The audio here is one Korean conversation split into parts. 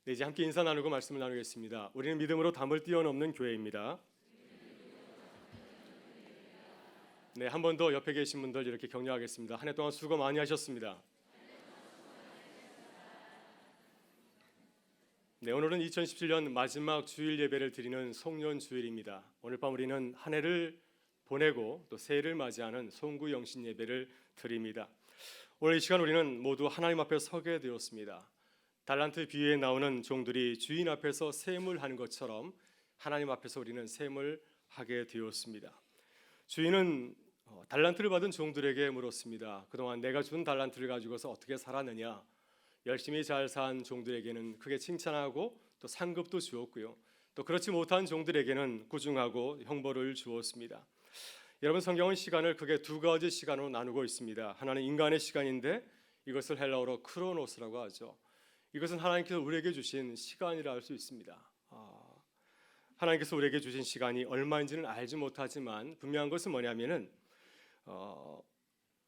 네, 이제 함께 인사 나누고 말씀을 나누겠습니다. 우리는 믿음으로 담을 뛰어넘는 교회입니다. 네, 한 번 더 옆에 계신 분들 이렇게 격려하겠습니다. 한 해 동안 수고 많이 하셨습니다. 네, 오늘은 2017년 마지막 주일 예배를 드리는 송년 주일입니다. 오늘 밤 우리는 한 해를 보내고 또 새해를 맞이하는 송구 영신 예배를 드립니다. 오늘 이 시간 우리는 모두 하나님 앞에 서게 되었습니다. 달란트 비유에 나오는 종들이 주인 앞에서 셈을 하는 것처럼 하나님 앞에서 우리는 셈을 하게 되었습니다. 주인은 달란트를 받은 종들에게 물었습니다. 그동안 내가 준 달란트를 가지고서 어떻게 살았느냐? 열심히 잘 산 종들에게는 크게 칭찬하고 또 상급도 주었고요. 또 그렇지 못한 종들에게는 꾸중하고 형벌을 주었습니다. 여러분, 성경은 시간을 크게 두 가지 시간으로 나누고 있습니다. 하나는 인간의 시간인데 이것을 헬라어로 크로노스라고 하죠. 이것은 하나님께서 우리에게 주신 시간이라 할 수 있습니다. 하나님께서 우리에게 주신 시간이 얼마인지는 알지 못하지만 분명한 것은 뭐냐면은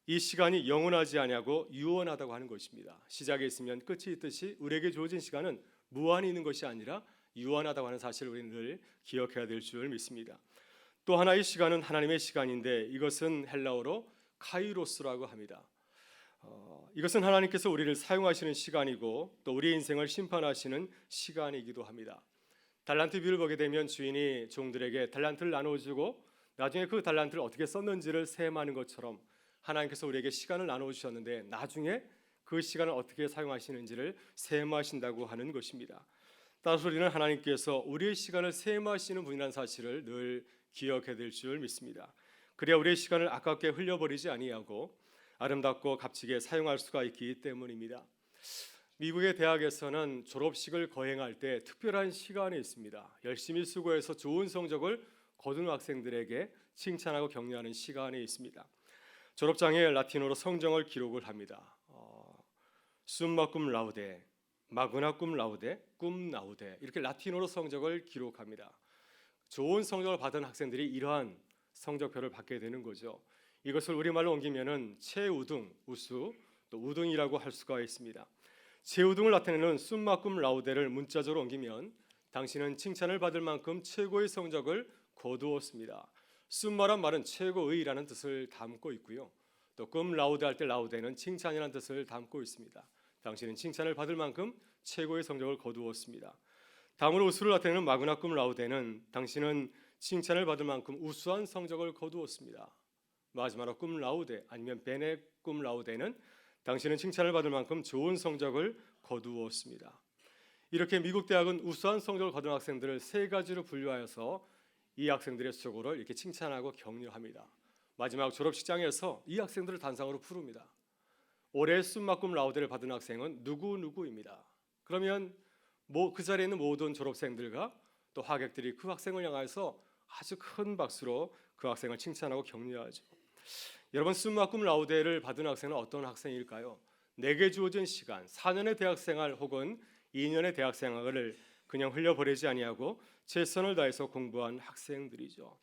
이 시간이 영원하지 아니하고 유언하다고 하는 것입니다. 시작에 있으면 끝이 있듯이 우리에게 주어진 시간은 무한히 있는 것이 아니라 유언하다고 하는 사실을 우리는 늘 기억해야 될 줄 믿습니다. 또 하나의 시간은 하나님의 시간인데 이것은 헬라어로 카이로스라고 합니다. 이것은 하나님께서 우리를 사용하시는 시간이고 또 우리의 인생을 심판하시는 시간이기도 합니다. 달란트 비유를 보게 되면 주인이 종들에게 달란트를 나눠주고 나중에 그 달란트를 어떻게 썼는지를 셈하는 것처럼 하나님께서 우리에게 시간을 나눠주셨는데 나중에 그 시간을 어떻게 사용하시는지를 셈하신다고 하는 것입니다. 따라서 우리는 하나님께서 우리의 시간을 셈하시는 분이라는 사실을 늘 기억해야 될 줄 믿습니다. 그래야 우리의 시간을 아깝게 흘려버리지 아니하고 아름답고 값지게 사용할 수가 있기 때문입니다. 미국의 대학에서는 졸업식을 거행할 때 특별한 시간이 있습니다. 열심히 수고해서 좋은 성적을 거둔 학생들에게 칭찬하고 격려하는 시간이 있습니다. 졸업장에 라틴어로 성정을 기록을 합니다. 숨마 cum 라우데, 마그나 cum 라우데, cum 라우데 이렇게 라틴어로 성적을 기록합니다. 좋은 성적을 받은 학생들이 이러한 성적표를 받게 되는 거죠. 이것을 우리말로 옮기면은 최우등, 우수, 또 우등이라고 할 수가 있습니다. 최우등을 나타내는 숨마 cum 라우데를 문자적으로 옮기면 당신은 칭찬을 받을 만큼 최고의 성적을 거두었습니다. 숨마란 말은 최고의라는 뜻을 담고 있고요. 또 cum 라우데 할 때 라우데는 칭찬이라는 뜻을 담고 있습니다. 당신은 칭찬을 받을 만큼 최고의 성적을 거두었습니다. 다음으로 우수를 나타내는 마그나 cum 라우데는 당신은 칭찬을 받을 만큼 우수한 성적을 거두었습니다. 마지막으로 cum 라우데 아니면 베네 cum 라우데는 당신은 칭찬을 받을 만큼 좋은 성적을 거두었습니다. 이렇게 미국 대학은 우수한 성적을 거둔 학생들을 세 가지로 분류하여서 이 학생들의 수고를 이렇게 칭찬하고 격려합니다. 마지막 졸업식장에서 이 학생들을 단상으로 부릅니다. 올해 숨마 cum 라우데를 받은 학생은 누구누구입니다. 그러면 그 자리에 있는 모든 졸업생들과 또 하객들이 그 학생을 향해서 아주 큰 박수로 그 학생을 칭찬하고 격려하죠. 여러분, 숨마 cum 라우데를 받은 학생은 어떤 학생일까요? 내게 주어진 시간, 4년의 대학생활 혹은 2년의 대학생활을 그냥 흘려보내지 아니하고 최선을 다해서 공부한 학생들이죠.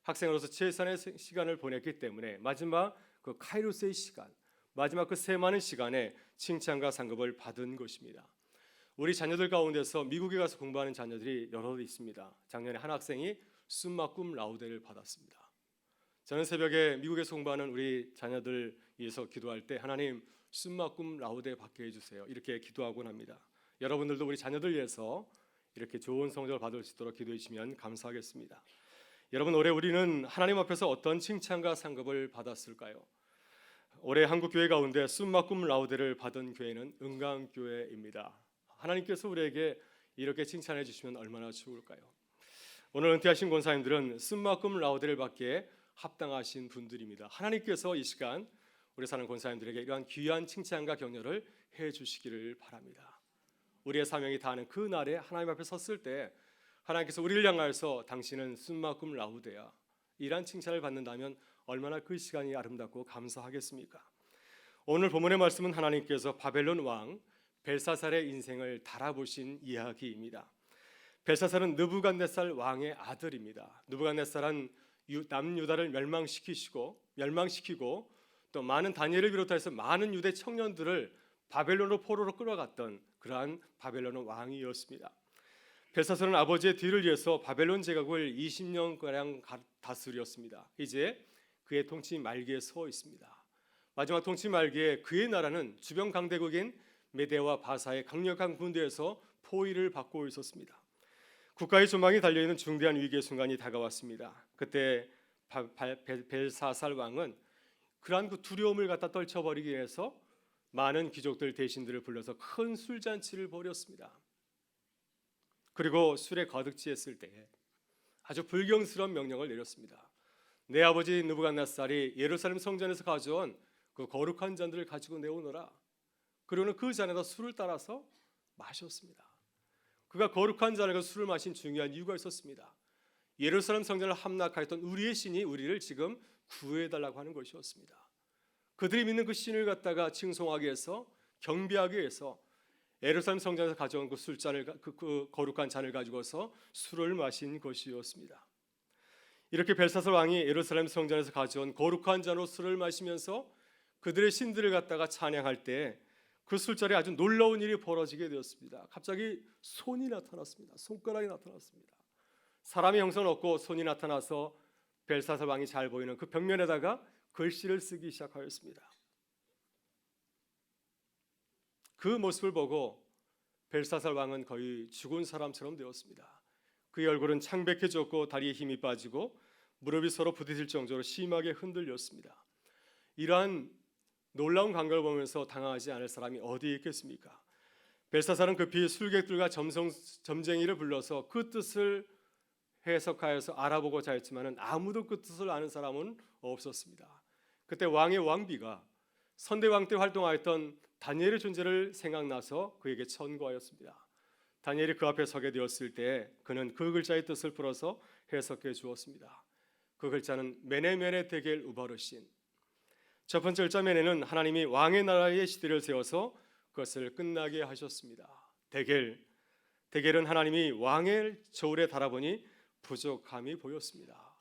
학생으로서 최선의 시간을 보냈기 때문에 마지막 그 카이로스의 시간, 마지막 그 셈하는 시간에 칭찬과 상급을 받은 것입니다. 우리 자녀들 가운데서 미국에 가서 공부하는 자녀들이 여러 있습니다. 작년에 한 학생이 숨마 cum 라우데를 받았습니다. 저는 새벽에 미국에서 공부하는 우리 자녀들 위해서 기도할 때 하나님 숨마 cum 라우데 받게 해주세요 이렇게 기도하곤 합니다. 여러분들도 우리 자녀들 위해서 이렇게 좋은 성적을 받을 수 있도록 기도해 주시면 감사하겠습니다. 여러분, 올해 우리는 하나님 앞에서 어떤 칭찬과 상급을 받았을까요? 올해 한국 교회 가운데 숨마 cum 라우데를 받은 교회는 은강교회입니다. 하나님께서 우리에게 이렇게 칭찬해 주시면 얼마나 좋을까요? 오늘 은퇴하신 권사님들은 숨마 cum 라우데를 받기에 합당하신 분들입니다. 하나님께서 이 시간 우리 사는 권사님들에게 이러한 귀한 칭찬과 격려를 해 주시기를 바랍니다. 우리의 사명이 다하는 그 날에 하나님 앞에 섰을 때 하나님께서 우리를 향하여서 당신은 숨마 cum 라우데야 이란 칭찬을 받는다면 얼마나 그 시간이 아름답고 감사하겠습니까? 오늘 본문의 말씀은 하나님께서 바벨론 왕 벨사살의 인생을 달아보신 이야기입니다. 벨사살은 느부갓네살 왕의 아들입니다. 느부갓네살은 남유다를 멸망시키고 또 많은 다니엘을 비롯해서 많은 유대 청년들을 바벨론으로 포로로 끌어갔던 그러한 바벨론의 왕이었습니다. 벨사살은 아버지의 뒤를 이어서 바벨론 제국을 20년가량 다스렸습니다. 이제 그의 통치 말기에 서 있습니다. 마지막 통치 말기에 그의 나라는 주변 강대국인 메데와 바사의 강력한 군대에서 포위를 받고 있었습니다. 국가의 조망이 달려있는 중대한 위기의 순간이 다가왔습니다. 그때 벨사살 왕은 그러한 그 두려움을 갖다 떨쳐버리기 위해서 많은 귀족들 대신들을 불러서 큰 술잔치를 벌였습니다. 그리고 술에 가득 취했을 때 아주 불경스러운 명령을 내렸습니다. 내 아버지 느부갓네살이 예루살렘 성전에서 가져온 그 거룩한 잔들을 가지고 내오너라. 그리고는 그 잔에다 술을 따라서 마셨습니다. 그가 거룩한 잔에서 술을 마신 중요한 이유가 있었습니다. 예루살렘 성전을 함락하였던 우리의 신이 우리를 지금 구해달라고 하는 것이었습니다. 그들이 믿는 그 신을 갖다가 칭송하기 위해서, 경배하기 위해서 예루살렘 성전에서 가져온 그 술잔을, 그 거룩한 잔을 가지고서 술을 마신 것이었습니다. 이렇게 벨사살 왕이 예루살렘 성전에서 가져온 거룩한 잔으로 술을 마시면서 그들의 신들을 갖다가 찬양할 때 그 술자리에 아주 놀라운 일이 벌어지게 되었습니다. 갑자기 손이 나타났습니다. 손가락이 나타났습니다. 사람의 형상은 없고 손이 나타나서 벨사살 왕이 잘 보이는 그 벽면에다가 글씨를 쓰기 시작하였습니다. 그 모습을 보고 벨사살 왕은 거의 죽은 사람처럼 되었습니다. 그의 얼굴은 창백해졌고 다리에 힘이 빠지고 무릎이 서로 부딪힐 정도로 심하게 흔들렸습니다. 이러한 놀라운 광경을 보면서 당황하지 않을 사람이 어디 있겠습니까? 벨사살은 급히 술객들과 점쟁이를 불러서 그 뜻을 해석하여서 알아보고자 했지만 아무도 그 뜻을 아는 사람은 없었습니다. 그때 왕의 왕비가 선대왕 때 활동하였던 다니엘의 존재를 생각나서 그에게 천거하였습니다. 다니엘이 그 앞에 서게 되었을 때 그는 그 글자의 뜻을 풀어서 해석해 주었습니다. 그 글자는 메네메네 데겔 우바르신. 첫 번째 글자 메네는 하나님이 왕의 나라의 시대를 세워서 그것을 끝나게 하셨습니다. 데겔은 하나님이 왕의 저울에 달아보니 부족함이 보였습니다.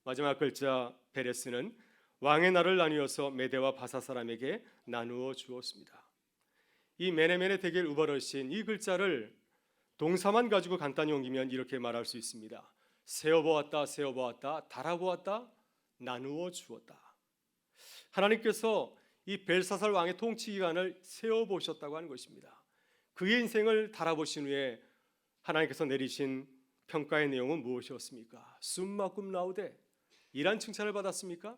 마지막 글자 베레스는 왕의 날을 나누어서 메대와 바사 사람에게 나누어 주었습니다. 이 메네메네 데겔 우바르신 이 글자를 동사만 가지고 간단히 옮기면 이렇게 말할 수 있습니다. 세어보았다, 달아보았다, 나누어 주었다. 하나님께서 이 벨사살 왕의 통치 기간을 세어보셨다고 하는 것입니다. 그의 인생을 달아보신 후에 하나님께서 내리신 평가의 내용은 무엇이었습니까? 숨마꿈 라우데, 이란 칭찬을 받았습니까?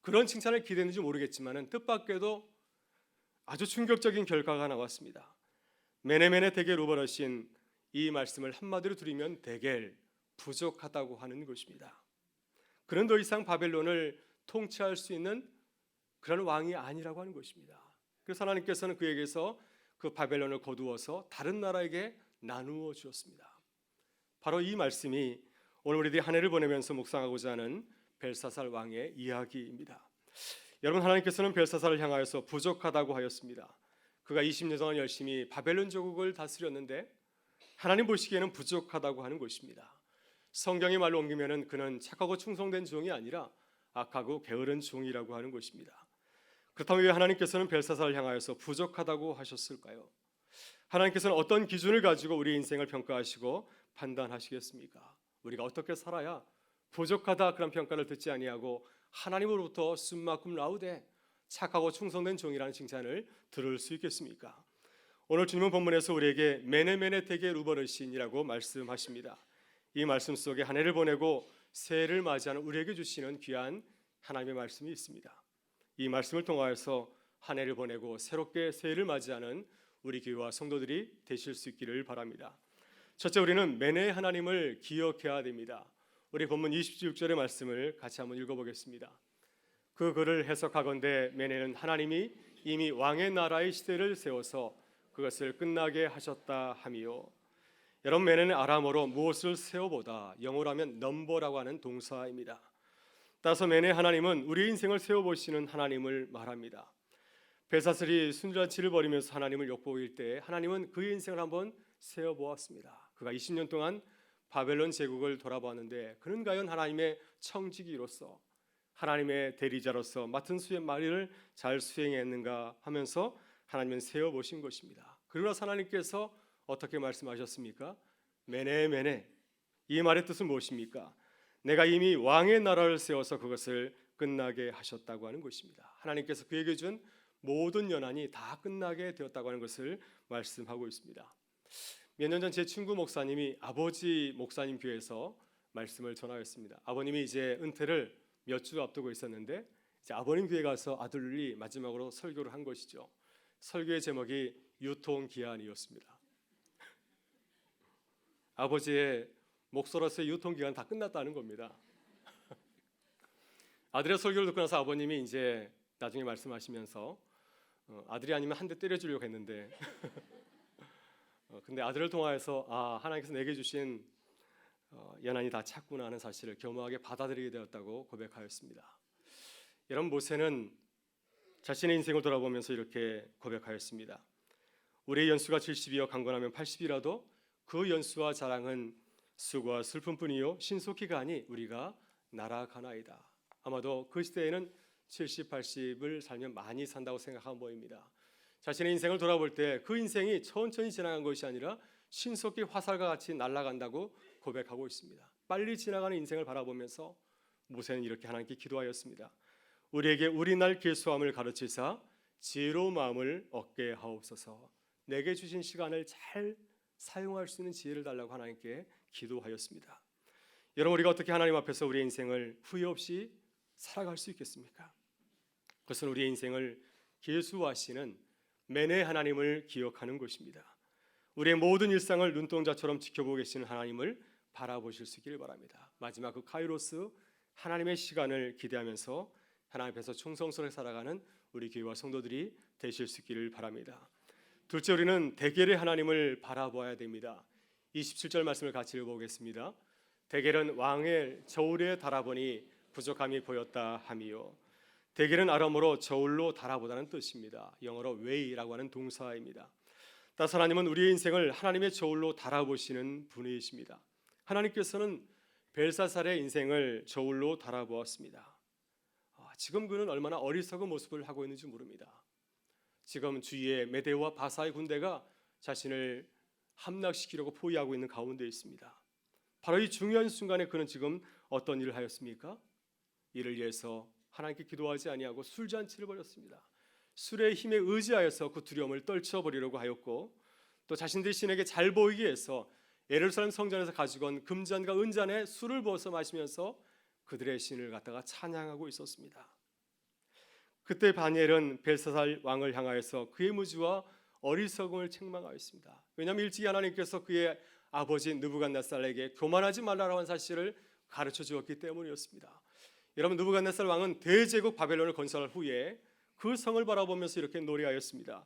그런 칭찬을 기대했는지 모르겠지만 뜻밖에도 아주 충격적인 결과가 나왔습니다. 메네메네 데겔 우바르신, 이 말씀을 한마디로 드리면 데겔, 부족하다고 하는 것입니다. 그는 더 이상 바벨론을 통치할 수 있는 그런 왕이 아니라고 하는 것입니다. 그래서 하나님께서는 그에게서 그 바벨론을 거두어서 다른 나라에게 나누어 주었습니다. 바로 이 말씀이 오늘 우리들이 한 해를 보내면서 묵상하고자 하는 벨사살 왕의 이야기입니다. 여러분, 하나님께서는 벨사살을 향하여서 부족하다고 하였습니다. 그가 20년 동안 열심히 바벨론 제국을 다스렸는데 하나님 보시기에는 부족하다고 하는 것입니다. 성경의 말로 옮기면은 그는 착하고 충성된 종이 아니라 악하고 게으른 종이라고 하는 것입니다. 그렇다면 왜 하나님께서는 벨사살을 향하여서 부족하다고 하셨을까요? 하나님께서는 어떤 기준을 가지고 우리 인생을 평가하시고 판단하시겠습니까? 우리가 어떻게 살아야 부족하다 그런 평가를 듣지 아니하고 하나님으로부터 숨마꿈 라우데, 착하고 충성된 종이라는 칭찬을 들을 수 있겠습니까? 오늘 주님은 본문에서 우리에게 메네메네 데겔 우바르신이라고 말씀하십니다. 이 말씀 속에 한 해를 보내고 새해를 맞이하는 우리에게 주시는 귀한 하나님의 말씀이 있습니다. 이 말씀을 통하여서 한 해를 보내고 새롭게 새해를 맞이하는 우리 교회와 성도들이 되실 수 있기를 바랍니다. 첫째, 우리는 메네 하나님을 기억해야 됩니다. 우리 본문 26절의 말씀을 같이 한번 읽어보겠습니다. 그 글을 해석하건대 메네는 하나님이 이미 왕의 나라의 시대를 세워서 그것을 끝나게 하셨다 하미요. 여러분, 메네는 아람어로 무엇을 세워보다, 영어로 하면 넘버라고 하는 동사입니다. 따라서 메네 하나님은 우리 인생을 세워보시는 하나님을 말합니다. 벨사살이 순잔치를 벌이면서 하나님을 엿보일 때 하나님은 그의 인생을 한번 세워보았습니다. 그가 20년 동안 바벨론 제국을 돌아보았는데 그는 과연 하나님의 청지기로서, 하나님의 대리자로서 맡은 수의 말을 잘 수행했는가 하면서 하나님은 세워보신 것입니다. 그러나 하나님께서 어떻게 말씀하셨습니까? 메네 메네. 이 말의 뜻은 무엇입니까? 내가 이미 왕의 나라를 세워서 그것을 끝나게 하셨다고 하는 것입니다. 하나님께서 그에게 준 모든 연한이 다 끝나게 되었다고 하는 것을 말씀하고 있습니다. 몇 년 전 제 친구 목사님이 아버지 목사님 교회에서 말씀을 전하였습니다. 아버님이 이제 은퇴를 몇 주 앞두고 있었는데 이제 아버님 교회 가서 아들이 마지막으로 설교를 한 것이죠. 설교의 제목이 유통기한이었습니다. 아버지의 목소로서의 유통기간 다 끝났다는 겁니다. 아들의 설교를 듣고 나서 아버님이 이제 나중에 말씀하시면서 아들이 아니면 한 대 때려주려고 했는데 근데 아들을 통하여서 하나님께서 내게 주신 연한이 다 찼구나 하는 사실을 겸허하게 받아들이게 되었다고 고백하였습니다. 여러분, 모세는 자신의 인생을 돌아보면서 이렇게 고백하였습니다. 우리의 연수가 70이여 강건하면 80이라도 그 연수와 자랑은 수고와 슬픔뿐이요 신속히가 아니 우리가 날아가나이다. 아마도 그 시대에는 70, 80을 살면 많이 산다고 생각한 모입니다. 자신의 인생을 돌아볼 때 그 인생이 천천히 지나간 것이 아니라 신속히 화살과 같이 날아간다고 고백하고 있습니다. 빨리 지나가는 인생을 바라보면서 모세는 이렇게 하나님께 기도하였습니다. 우리에게 우리 날 계수함을 가르치사 지혜로운 마음을 얻게 하옵소서. 내게 주신 시간을 잘 사용할 수 있는 지혜를 달라고 하나님께 기도하였습니다. 여러분, 우리가 어떻게 하나님 앞에서 우리의 인생을 후회 없이 살아갈 수 있겠습니까? 그것은 우리의 인생을 계수하시는 메네 하나님을 기억하는 것입니다. 우리의 모든 일상을 눈동자처럼 지켜보고 계시는 하나님을 바라보실 수 있기를 바랍니다. 마지막 그 카이로스 하나님의 시간을 기대하면서 하나님 앞에서 충성스럽게 살아가는 우리 교회와 성도들이 되실 수 있기를 바랍니다. 둘째, 우리는 대결의 하나님을 바라보아야 됩니다. 27절 말씀을 같이 읽어보겠습니다. 대결은 왕의 저울에 달아보니 부족함이 보였다 하미요. 대결은 아람어로 저울로 달아보다는 뜻입니다. 영어로 weigh라고 하는 동사입니다. 따라서 하나님은 우리의 인생을 하나님의 저울로 달아보시는 분이십니다. 하나님께서는 벨사살의 인생을 저울로 달아보았습니다. 지금 그는 얼마나 어리석은 모습을 하고 있는지 모릅니다. 지금 주위에 메대와 바사의 군대가 자신을 함락시키려고 포위하고 있는 가운데 있습니다. 바로 이 중요한 순간에 그는 지금 어떤 일을 하였습니까? 이를 위해서 하나님께 기도하지 아니하고 술잔치를 벌였습니다. 술의 힘에 의지하여서 그 두려움을 떨쳐버리려고 하였고, 또 자신들이 신에게 잘 보이기 위해서 예루살렘 성전에서 가지고 온 금잔과 은잔에 술을 부어서 마시면서 그들의 신을 갖다가 찬양하고 있었습니다. 그때 다니엘은 벨사살 왕을 향하여서 그의 무지와 어리석음을 책망하였습니다. 왜냐하면 일찍이 하나님께서 그의 아버지 느부갓네살에게 교만하지 말라라는 사실을 가르쳐 주었기 때문이었습니다. 여러분, 느부갓네살 왕은 대제국 바벨론을 건설할 후에 그 성을 바라보면서 이렇게 노래하였습니다.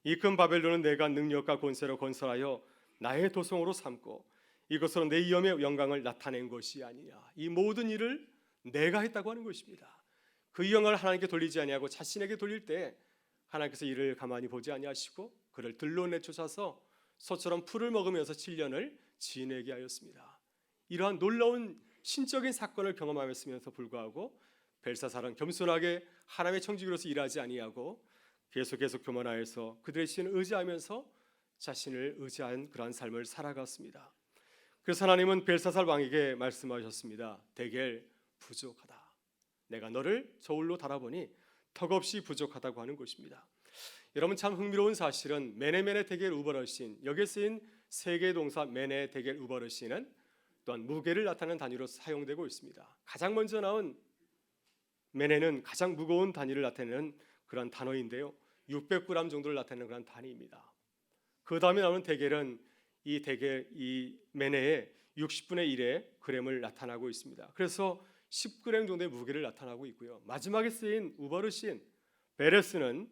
이 큰 바벨론은 내가 능력과 권세로 건설하여 나의 도성으로 삼고 이것으로 내 이엄의 영광을 나타낸 것이 아니냐. 이 모든 일을 내가 했다고 하는 것입니다. 그 영광을 하나님께 돌리지 아니하고 자신에게 돌릴 때 하나님께서 이를 가만히 보지 아니하시고 그를 들로 내쫓아서 소처럼 풀을 먹으면서 7년을 지내게 하였습니다. 이러한 놀라운 신적인 사건을 경험하였음에도 불구하고 벨사살은 겸손하게 하나님의 청지기로서 일하지 아니하고 계속 교만하여서 그들의 신을 의지하면서 자신을 의지한 그러한 삶을 살아갔습니다. 그래서 하나님은 벨사살 왕에게 말씀하셨습니다. 대개 부족하다. 내가 너를 저울로 달아보니 턱없이 부족하다고 하는 것입니다. 여러분, 참 흥미로운 사실은 메네 대겔 우버러신, 여기에 쓰인 세 개의 동사 메네 대겔 우버러신은 또한 무게를 나타내는 단위로 사용되고 있습니다. 가장 먼저 나온 메네는 가장 무거운 단위를 나타내는 그런 단어인데요, 600g 정도를 나타내는 그런 단위입니다. 그 다음에 나오는 대겔은 이 메네의 60분의 1의 그램을 나타나고 있습니다. 그래서 10g 정도의 무게를 나타나고 있고요. 마지막에 쓰인 우버르신 베레스는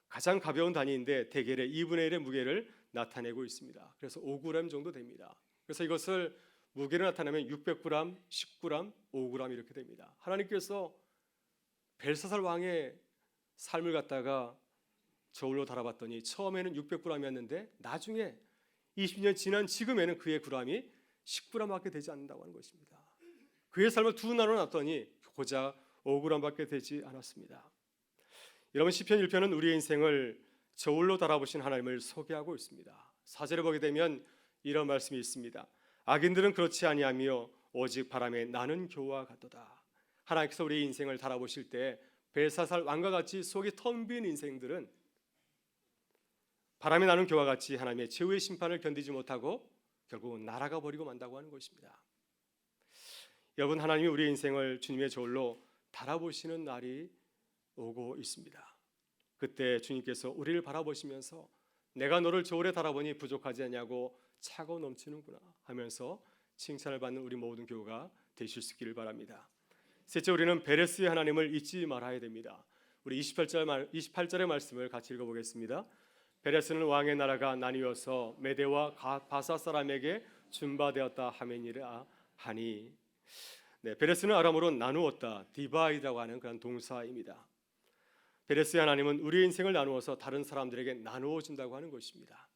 가장 가벼운 단위인데 대겔의 2분의 1의 무게를 나타내고 있습니다. 그래서 5g 정도 됩니다. 그래서 이것을 무게를 나타내면 600g, 10g, 5g 이렇게 됩니다. 하나님께서 벨사살 왕의 삶을 갖다가 저울로 달아봤더니 처음에는 600g이었는데 나중에 20년 지난 지금에는 그의 g이 10g밖에 되지 않는다고 하는 것입니다. 그의 삶을 두 나눠놨더니 고작 5g밖에 되지 않았습니다. 여러분, 시편 1편은 우리의 인생을 저울로 달아보신 하나님을 소개하고 있습니다. 4절에 보게 되면 이런 말씀이 있습니다. 악인들은 그렇지 아니하며 오직 바람에 나는 교와 같도다. 하나님께서 우리의 인생을 달아보실 때 벨사살 왕과 같이 속이 텅 빈 인생들은 바람에 나는 교와 같이 하나님의 최후의 심판을 견디지 못하고 결국은 날아가 버리고 만다고 하는 것입니다. 여러분, 하나님이 우리의 인생을 주님의 저울로 달아보시는 날이 오고 있습니다. 그때 주님께서 우리를 바라보시면서 내가 너를 저울에 달아보니 부족하지 않냐고 차고 넘치는구나 하면서 칭찬을 받는 우리 모든 교우가 되실 수 있기를 바랍니다. 셋째, 우리는 베레스의 하나님을 잊지 말아야 됩니다. 우리 28절의 말씀을 같이 읽어보겠습니다. 베레스는 왕의 나라가 나뉘어서 메대와 바사 사람에게 준바되었다 하메니라 하니. 네, 베레스는 아람어로 나누었다, 디바이드라고 하는 그런 동사입니다. 베레스의 하나님은 우리의 인생을 나누어서 다른 사람들에게 나누어 준다고 하는 것입니다.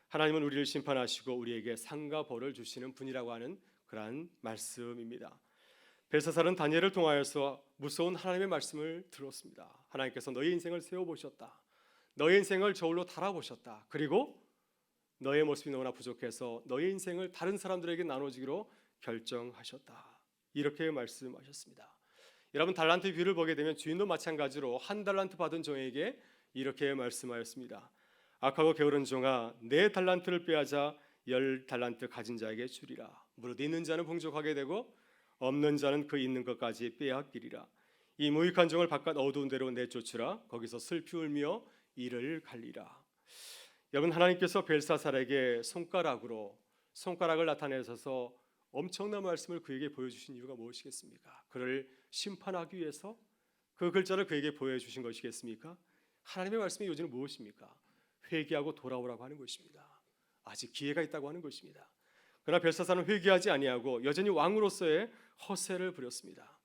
하나님은 우리를 심판하시고 우리에게 상과 벌을 주시는 분이라고 하는 그러한 말씀입니다. 벨사살은 다니엘을 통하여서 무서운 하나님의 말씀을 들었습니다. 하나님께서 너의 인생을 세워보셨다. 너의 인생을 저울로 달아보셨다. 그리고 너의 모습이 너무나 부족해서 너의 인생을 다른 사람들에게 나눠주기로 결정하셨다. 이렇게 말씀하셨습니다. 여러분, 달란트 비유를 보게 되면 주인도 마찬가지로 한 달란트 받은 종에게 이렇게 말씀하였습니다. 악하고 게으른 종아, 내 달란트를 빼앗아 10달란트 가진 자에게 주리라. 무릇 있는 자는 풍족하게 되고 없는 자는 그 있는 것까지 빼앗기리라. 이 무익한 종을 바깥 어두운 데로 내쫓으라. 거기서 슬피 울며 이를 갈리라. 여러분, 하나님께서 벨사살에게 손가락을 나타내셔서 엄청난 말씀을 그에게 보여주신 이유가 무엇이겠습니까? 그를 심판하기 위해서 그 글자를 그에게 보여주신 것이겠습니까? 하나님의 말씀의 요지는 무엇입니까? 회개하고 돌아오라고 하는 것입니다. 아직 기회가 있다고 하는 것입니다. 그러나 벨사살은 회개하지 아니하고 여전히 왕으로서의 허세를 부렸습니다.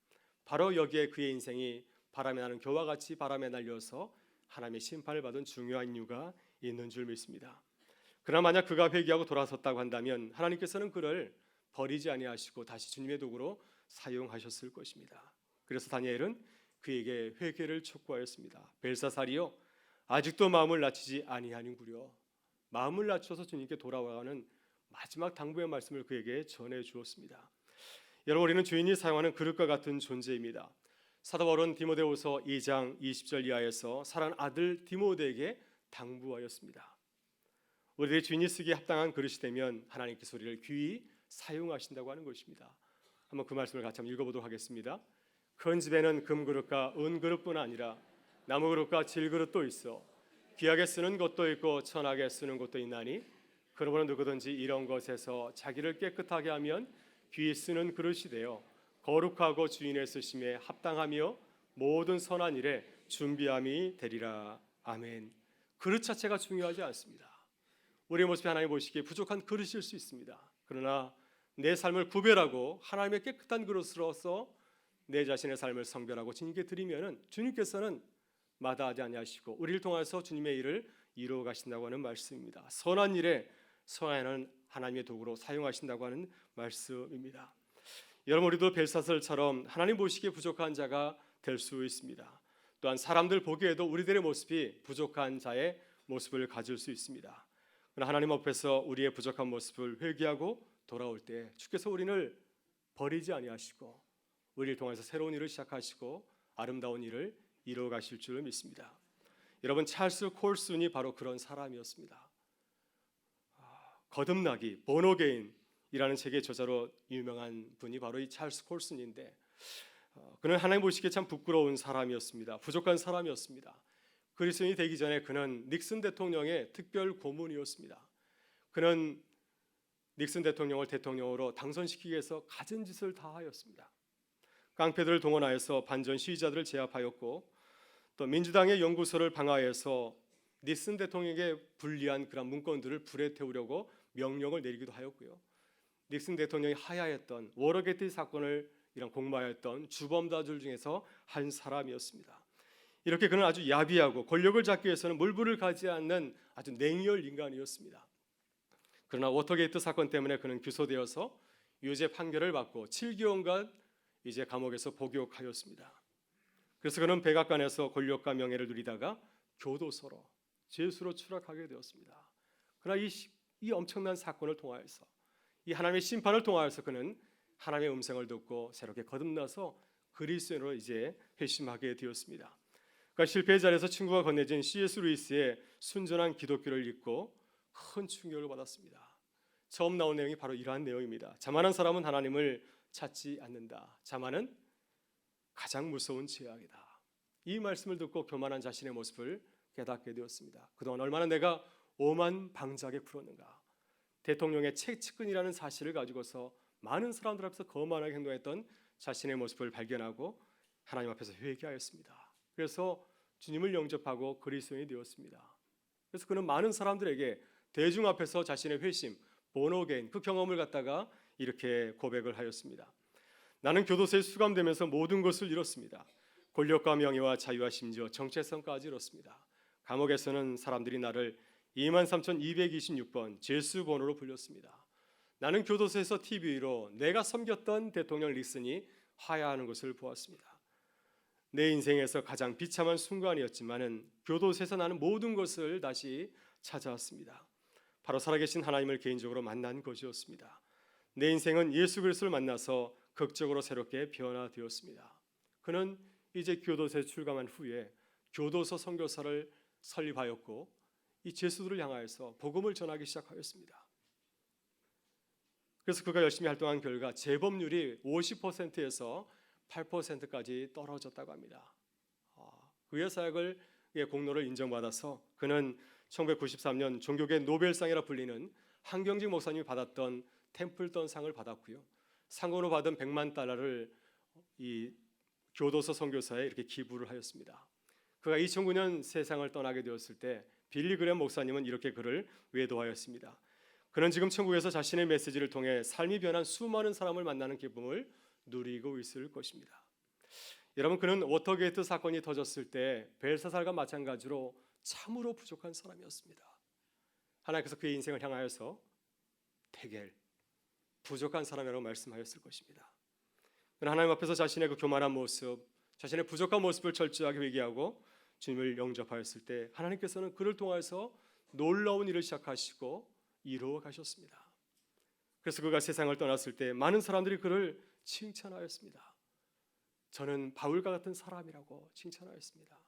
바로 여기에 그의 인생이 바람에 나는 교와 같이 바람에 날려서 하나님의 심판을 받은 중요한 이유가 있는 줄 믿습니다. 그러나 만약 그가 회개하고 돌아섰다고 한다면 하나님께서는 그를 버리지 아니하시고 다시 주님의 도구로 사용하셨을 것입니다. 그래서 다니엘은 그에게 회개를 촉구하였습니다. 벨사살이여, 아직도 마음을 낮추지 아니하는구려. 마음을 낮춰서 주님께 돌아와가는 마지막 당부의 말씀을 그에게 전해 주었습니다. 여러분, 우리는 주인이 사용하는 그릇과 같은 존재입니다. 사도 바울은 디모데후서 2장 20절 이하에서 사랑하는 아들 디모데에게 당부하였습니다. 우리의 주인이 쓰기에 합당한 그릇이 되면 하나님께서 우리를 귀히 사용하신다고 하는 것입니다. 한번 그 말씀을 같이 한번 읽어보도록 하겠습니다. 큰 집에는 금그릇과 은그릇뿐 아니라 나무그릇과 질그릇도 있어 귀하게 쓰는 것도 있고 천하게 쓰는 것도 있나니 그러므로 누구든지 이런 것에서 자기를 깨끗하게 하면 귀히 쓰는 그릇이 되어 거룩하고 주인의 쓰심에 합당하며 모든 선한 일에 준비함이 되리라. 아멘. 그릇 자체가 중요하지 않습니다. 우리의 모습이 하나님 보시기에 부족한 그릇일 수 있습니다. 그러나 내 삶을 구별하고 하나님의 깨끗한 그릇으로서 내 자신의 삶을 성별하고 주님께 드리면은 주님께서는 마다하지 아니하시고 우리를 통해서 주님의 일을 이루어 가신다고 하는 말씀입니다. 선한 일에 선한 하나님의 도구로 사용하신다고 하는 말씀입니다. 여러분, 우리도 벨사살처럼 하나님 보시기에 부족한 자가 될 수 있습니다. 또한 사람들 보기에도 우리들의 모습이 부족한 자의 모습을 가질 수 있습니다. 그러나 하나님 앞에서 우리의 부족한 모습을 회개하고 돌아올 때 주께서 우리를 버리지 아니하시고 우리를 통해서 새로운 일을 시작하시고 아름다운 일을 이루어 가실 줄 믿습니다. 여러분, 찰스 콜슨이 바로 그런 사람이었습니다. 거듭나기, 본어게인이라는 책의 저자로 유명한 분이 바로 이 찰스 콜슨인데 그는 하나님 보시기에 참 부끄러운 사람이었습니다. 부족한 사람이었습니다. 그리스도인이 되기 전에 그는 닉슨 대통령의 특별 고문이었습니다. 그는 닉슨 대통령을 대통령으로 당선시키기 위해서 갖은 짓을 다 하였습니다. 깡패들을 동원하여서 반전 시위자들을 제압하였고 또 민주당의 연구소를 방화해서 닉슨 대통령에게 불리한 그런 문건들을 불에 태우려고 명령을 내리기도 하였고요. 닉슨 대통령이 하야했던 워터게이트 사건을 이런 공모하였던 주범자들 중에서 한 사람이었습니다. 이렇게 그는 아주 야비하고 권력을 잡기 위해서는 물불을 가지 않는 아주 냉혈 인간이었습니다. 그러나 워터게이트 사건 때문에 그는 기소되어서 유죄 판결을 받고 7개월간 이제 감옥에서 복역하였습니다. 그래서 그는 백악관에서 권력과 명예를 누리다가 교도소로 죄수로 추락하게 되었습니다. 그러나 이 엄청난 사건을 통하여서 이 하나님의 심판을 통하여서 그는 하나님의 음성을 듣고 새롭게 거듭나서 그리스도인으로 이제 회심하게 되었습니다. 그러니까 실패의 자리에서 친구가 건네준 C.S. 루이스의 순전한 기독교를 읽고 큰 충격을 받았습니다. 처음 나온 내용이 바로 이러한 내용입니다. 자만한 사람은 하나님을 찾지 않는다. 자만은 가장 무서운 죄악이다. 이 말씀을 듣고 교만한 자신의 모습을 깨닫게 되었습니다. 그동안 얼마나 내가 오만방자하게 굴었는가. 대통령의 최측근이라는 사실을 가지고서 많은 사람들 앞에서 거만하게 행동했던 자신의 모습을 발견하고 하나님 앞에서 회개하였습니다. 그래서 주님을 영접하고 그리스도인이 되었습니다. 그래서 그는 많은 사람들에게 대중 앞에서 자신의 회심, 본어게인 그 경험을 갖다가 이렇게 고백을 하였습니다. 나는 교도소에 수감되면서 모든 것을 잃었습니다. 권력과 명예와 자유와 심지어 정체성까지 잃었습니다. 감옥에서는 사람들이 나를 23,226번 죄수 번호로 불렸습니다. 나는 교도소에서 TV로 내가 섬겼던 대통령 닉슨이 하야하는 것을 보았습니다. 내 인생에서 가장 비참한 순간이었지만은 교도소에서 나는 모든 것을 다시 찾아왔습니다. 바로 살아계신 하나님을 개인적으로 만난 것이었습니다. 내 인생은 예수 그리스도를 만나서 극적으로 새롭게 변화되었습니다. 그는 이제 교도소에 출감한 후에 교도소 선교사를 설립하였고 이 죄수들을 향하여서 복음을 전하기 시작하였습니다. 그래서 그가 열심히 활동한 결과 재범률이 50%에서 8%까지 떨어졌다고 합니다. 그의 사역을 공로를 인정받아서 그는 1993년 종교계 노벨상이라 불리는 한경직 목사님이 받았던 템플턴 상을 받았고요. 상금으로 받은 100만 달러를 이 교도소 선교사에 이렇게 기부를 하였습니다. 그가 2009년 세상을 떠나게 되었을 때 빌리 그램 목사님은 이렇게 그를 외도하였습니다. 그는 지금 천국에서 자신의 메시지를 통해 삶이 변한 수많은 사람을 만나는 기쁨을 누리고 있을 것입니다. 여러분, 그는 워터게이트 사건이 터졌을 때 벨사살과 마찬가지로 참으로 부족한 사람이었습니다. 하나님께서 그의 인생을 향하여서 대개 부족한 사람이라고 말씀하였을 것입니다. 그는 하나님 앞에서 자신의 그 교만한 모습, 자신의 부족한 모습을 철저하게 회개하고 주님을 영접하였을 때 하나님께서는 그를 통해서 놀라운 일을 시작하시고 이루어 가셨습니다. 그래서 그가 세상을 떠났을 때 많은 사람들이 그를 칭찬하였습니다. 저는 바울과 같은 사람이라고 칭찬하였습니다.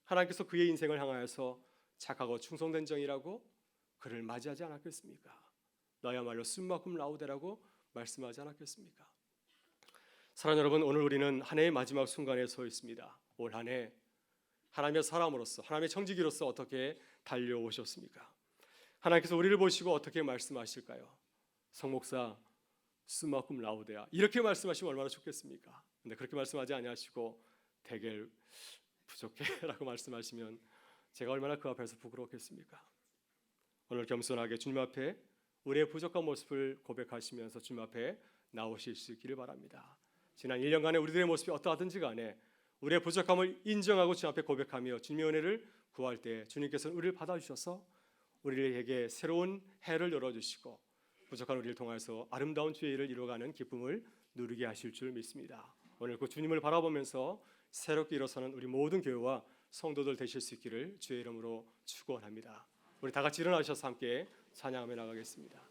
하나님께서 그의 인생을 향하여서 착하고 충성된 정이라고 그를 맞이하지 않았겠습니까? 너야말로 숨막음 라우데라고 말씀하지 않았겠습니까? 사랑하는 여러분, 오늘 우리는 한 해의 마지막 순간에 서 있습니다. 올 한 해 하나님의 사람으로서, 하나님의 청지기로서 어떻게 달려오셨습니까? 하나님께서 우리를 보시고 어떻게 말씀하실까요? 성목사 숨막음 라우데야 이렇게 말씀하시면 얼마나 좋겠습니까? 근데 그렇게 말씀하지 아니하시고 대개 부족해라고 말씀하시면 제가 얼마나 그 앞에서 부끄럽겠습니까? 오늘 겸손하게 주님 앞에 우리의 부족한 모습을 고백하시면서 주님 앞에 나오실 수 있기를 바랍니다. 지난 1년간의 우리들의 모습이 어떠하든지 간에 우리의 부족함을 인정하고 주님 앞에 고백하며 주님의 은혜를 구할 때 주님께서는 우리를 받아주셔서 우리에게 새로운 해를 열어주시고 부족한 우리를 통해서 아름다운 주의 일을 이루어가는 기쁨을 누리게 하실 줄 믿습니다. 오늘 그 주님을 바라보면서 새롭게 일어서는 우리 모든 교회와 성도들 되실 수 있기를 주의 이름으로 축원합니다. 우리 다 같이 일어나셔서 함께 찬양하며 나가겠습니다.